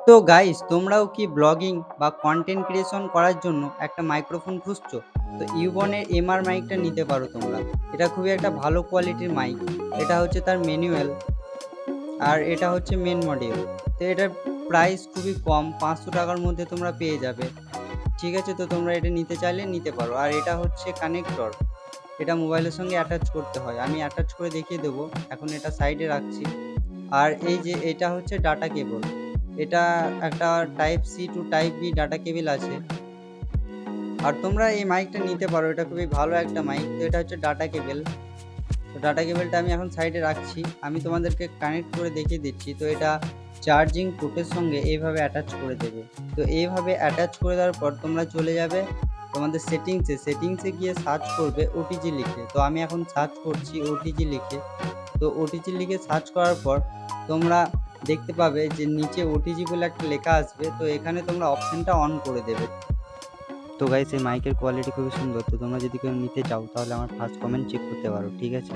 তো গাইস, তোমরাও কি ব্লগিং বা কন্টেন্ট ক্রিয়েশন করার জন্য একটা মাইক্রোফোন খুঁজছো? তো ইউবনের এমআর মাইকটা নিতে পারো তোমরা। এটা খুবই একটা ভালো কোয়ালিটির মাইক। এটা হচ্ছে তার ম্যানুয়াল, আর এটা হচ্ছে মেন মডিউল। তো এটার প্রাইস খুবই কম, 500 টাকার মধ্যে তোমরা পেয়ে যাবে। ঠিক আছে, তো তোমরা এটা নিতে চাইলে নিতে পারো। আর এটা হচ্ছে কানেক্টর, এটা মোবাইলের সঙ্গে অ্যাটাচ করতে হয়। আমি অ্যাটাচ করে দেখিয়ে দেবো, এখন এটা সাইডে রাখছি। আর এই যে এটা হচ্ছে ডাটা কেবল, এটা একটা type C to type B data cable আছে। আর তোমরা এই মাইকটা নিতে পারো, এটা খুবই ভালো একটা মাইক। তো এটা হচ্ছে ডাটা কেবল। তো ডাটা কেবলটা আমি এখন সাইডে রাখছি, আমি তোমাদেরকে কানেক্ট করে দেখিয়ে দিচ্ছি। তো এটা চার্জিং পোর্টের সঙ্গে এইভাবে অ্যাটাচ করে দেবে। তো এইভাবে অ্যাটাচ করে দেওয়ার পর তোমরা চলে যাবে তোমাদের সেটিংসে গিয়ে সার্চ করবে ওটিজি লিখে। তো আমি এখন সার্চ করছি ওটিজি লিখে। তো ওটিজি লিখে সার্চ করার পর তোমরা দেখতে পাবে যে নিচে ওটিজি বলে একটা লেখা আসবে। তো এখানে তোমরা অপশানটা অন করে দেবে। তো গাইস, এই মাইকের কোয়ালিটি খুবই সুন্দর। তো তোমরা যদি কেউ নিতে চাও তাহলে আমার ফার্স্ট কমেন্ট চেক করতে পারো, ঠিক আছে।